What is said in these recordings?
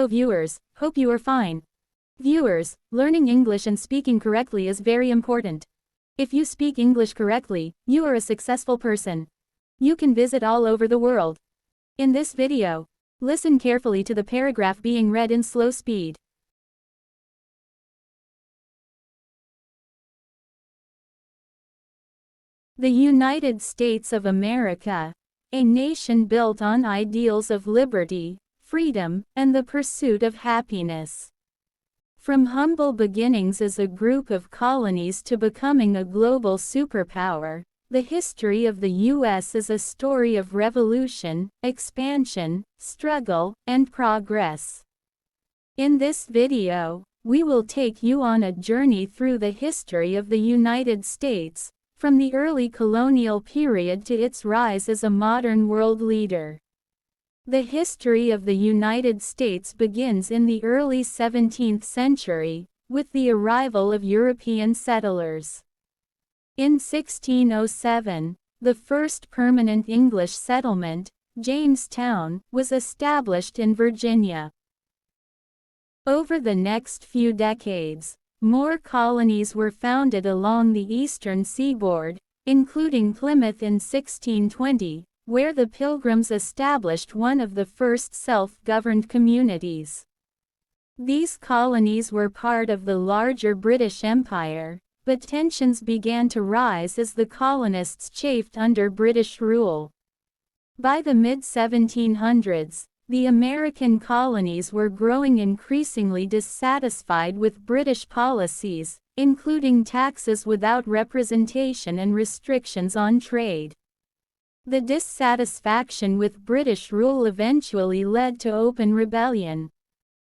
Hello viewers, hope you are fine. Viewers, learning English and speaking correctly is very important. If you speak English correctly, you are a successful person. You can visit all over the world. In this video, listen carefully to the paragraph being read in slow speed. The United States of America, a nation built on ideals of liberty, freedom, and the pursuit of happiness. From humble beginnings as a group of colonies to becoming a global superpower, the history of the U.S. is a story of revolution, expansion, struggle, and progress. In this video, we will take you on a journey through the history of the United States, from the early colonial period to its rise as a modern world leader. The history of the United States begins in the early 17th century, with the arrival of European settlers. In 1607, the first permanent English settlement, Jamestown, was established in Virginia. Over the next few decades, more colonies were founded along the eastern seaboard, including Plymouth in 1620, where the Pilgrims established one of the first self-governed communities. These colonies were part of the larger British Empire, but tensions began to rise as the colonists chafed under British rule. By the mid-1700s, the American colonies were growing increasingly dissatisfied with British policies, including taxes without representation and restrictions on trade. The dissatisfaction with British rule eventually led to open rebellion.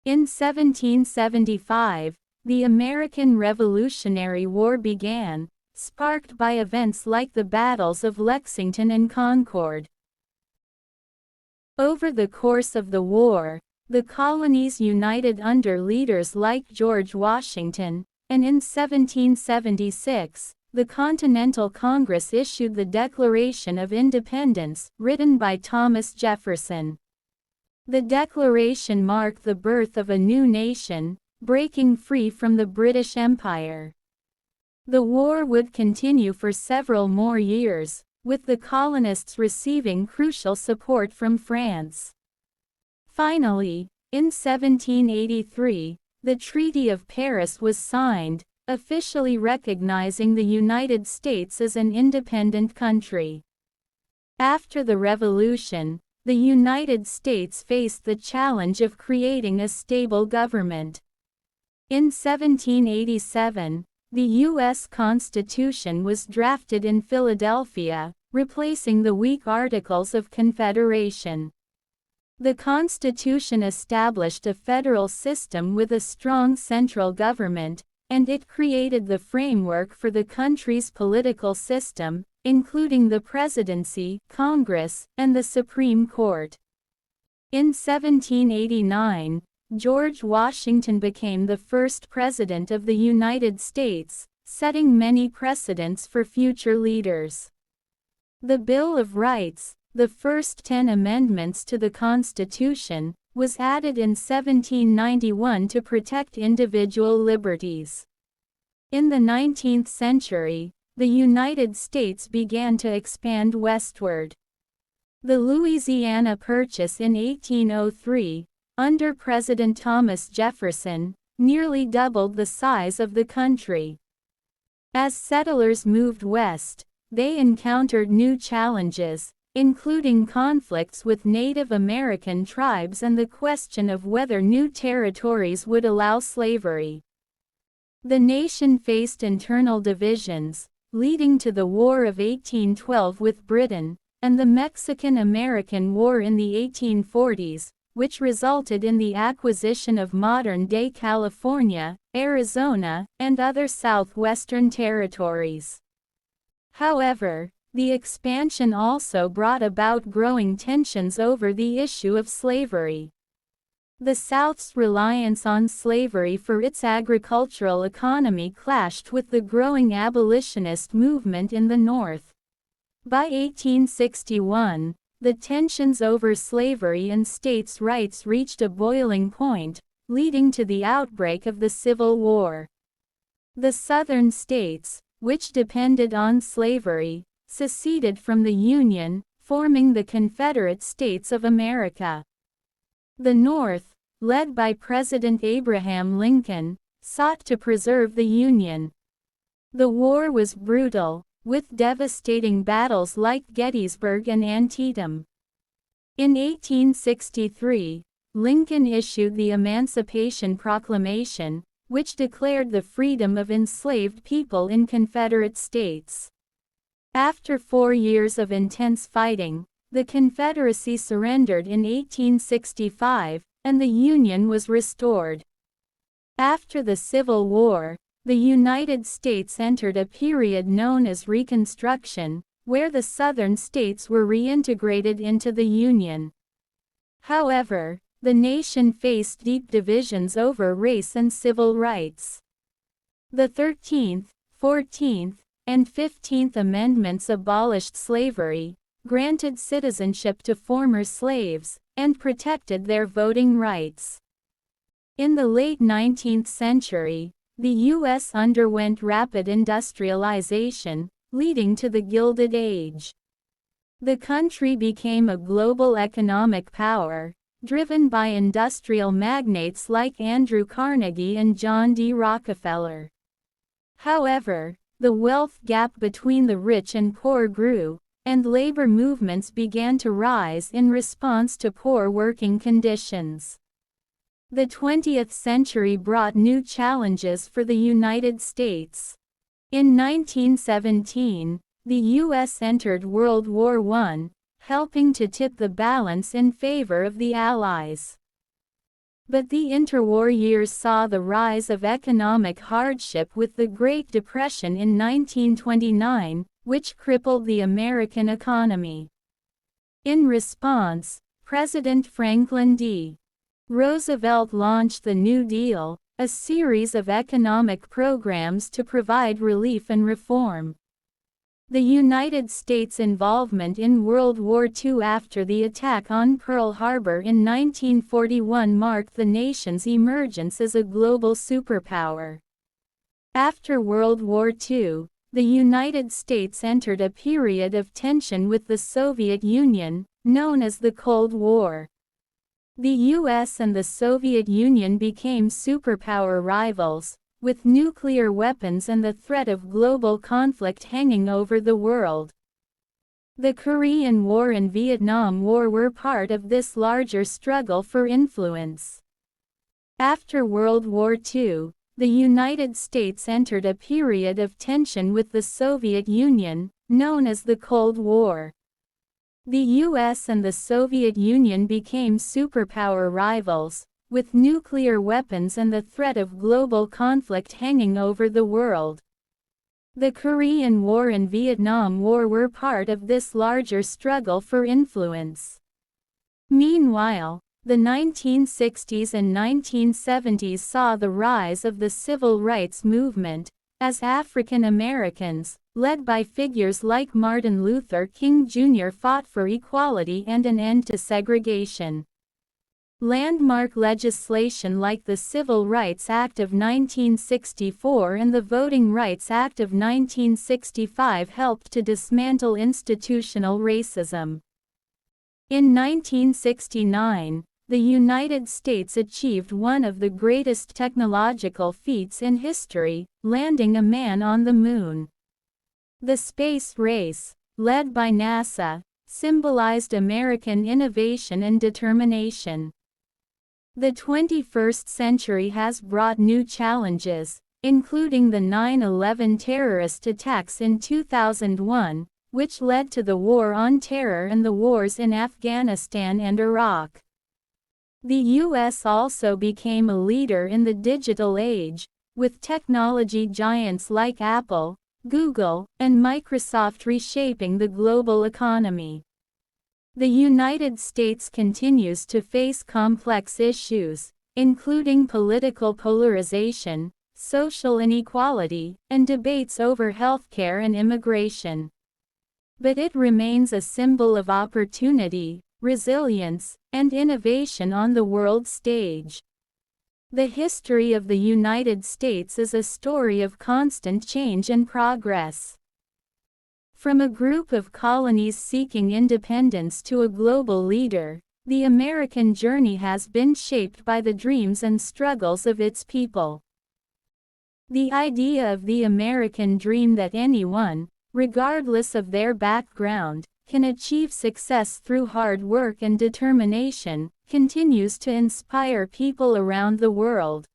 In 1775, the American Revolutionary War began, sparked by events like the battles of Lexington and Concord. Over the course of the war, the colonies united under leaders like George Washington, and in 1776, the Continental Congress issued the Declaration of Independence, written by Thomas Jefferson. The declaration marked the birth of a new nation, breaking free from the British Empire. The war would continue for several more years, with the colonists receiving crucial support from France. Finally, in 1783, the Treaty of Paris was signed, officially recognizing the United States as an independent country. After the Revolution, the United States faced the challenge of creating a stable government. In 1787, the U.S. Constitution was drafted in Philadelphia, replacing the weak Articles of Confederation. The Constitution established a federal system with a strong central government, and it created the framework for the country's political system, including the presidency, Congress, and the Supreme Court. In 1789, George Washington became the first president of the United States, setting many precedents for future leaders. The Bill of Rights, the first 10 amendments to the Constitution, was added in 1791 to protect individual liberties. In the 19th century, the United States began to expand westward. The Louisiana Purchase in 1803, under President Thomas Jefferson, nearly doubled the size of the country. As settlers moved west, they encountered new challenges, including conflicts with Native American tribes and the question of whether new territories would allow slavery. The nation faced internal divisions, leading to the War of 1812 with Britain, and the Mexican-American War in the 1840s, which resulted in the acquisition of modern-day California, Arizona, and other southwestern territories. However, the expansion also brought about growing tensions over the issue of slavery. The South's reliance on slavery for its agricultural economy clashed with the growing abolitionist movement in the North. By 1861, the tensions over slavery and states' rights reached a boiling point, leading to the outbreak of the Civil War. The Southern states, which depended on slavery, seceded from the Union, forming the Confederate States of America. The North, led by President Abraham Lincoln, sought to preserve the Union. The war was brutal, with devastating battles like Gettysburg and Antietam. In 1863, Lincoln issued the Emancipation Proclamation, which declared the freedom of enslaved people in Confederate states. After 4 years of intense fighting, the Confederacy surrendered in 1865, and the Union was restored. After the Civil War, the United States entered a period known as Reconstruction, where the Southern states were reintegrated into the Union. However, the nation faced deep divisions over race and civil rights. The 13th, 14th, and 15th Amendments abolished slavery, granted citizenship to former slaves, and protected their voting rights. In the late 19th century, the U.S. underwent rapid industrialization, leading to the Gilded Age. The country became a global economic power, driven by industrial magnates like Andrew Carnegie and John D. Rockefeller. However, the wealth gap between the rich and poor grew, and labor movements began to rise in response to poor working conditions. The 20th century brought new challenges for the United States. In 1917, the U.S. entered World War I, helping to tip the balance in favor of the Allies. But the interwar years saw the rise of economic hardship with the Great Depression in 1929, which crippled the American economy. In response, President Franklin D. Roosevelt launched the New Deal, a series of economic programs to provide relief and reform. The United States' involvement in World War II after the attack on Pearl Harbor in 1941 marked the nation's emergence as a global superpower. After World War II, the United States entered a period of tension with the Soviet Union, known as the Cold War. The U.S. and the Soviet Union became superpower rivals, with nuclear weapons and the threat of global conflict hanging over the world. The Korean War and Vietnam War were part of this larger struggle for influence. After World War II, the United States entered a period of tension with the Soviet Union, known as the Cold War. The U.S. and the Soviet Union became superpower rivals, with nuclear weapons and the threat of global conflict hanging over the world. The Korean War and Vietnam War were part of this larger struggle for influence. Meanwhile, the 1960s and 1970s saw the rise of the civil rights movement, as African Americans, led by figures like Martin Luther King Jr., fought for equality and an end to segregation. Landmark legislation like the Civil Rights Act of 1964 and the Voting Rights Act of 1965 helped to dismantle institutional racism. In 1969, the United States achieved one of the greatest technological feats in history, landing a man on the moon. The space race, led by NASA, symbolized American innovation and determination. The 21st century has brought new challenges, including the 9/11 terrorist attacks in 2001, which led to the War on Terror and the wars in Afghanistan and Iraq. The U.S. also became a leader in the digital age, with technology giants like Apple, Google, and Microsoft reshaping the global economy. The United States continues to face complex issues, including political polarization, social inequality, and debates over healthcare and immigration. but it remains a symbol of opportunity, resilience, and innovation on the world stage. The history of the United States is a story of constant change and progress. From a group of colonies seeking independence to a global leader, the American journey has been shaped by the dreams and struggles of its people. The idea of the American dream that anyone, regardless of their background, can achieve success through hard work and determination, continues to inspire people around the world.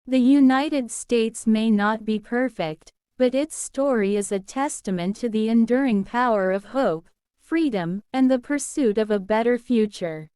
The United States may not be perfect, but its story is a testament to the enduring power of hope, freedom, and the pursuit of a better future.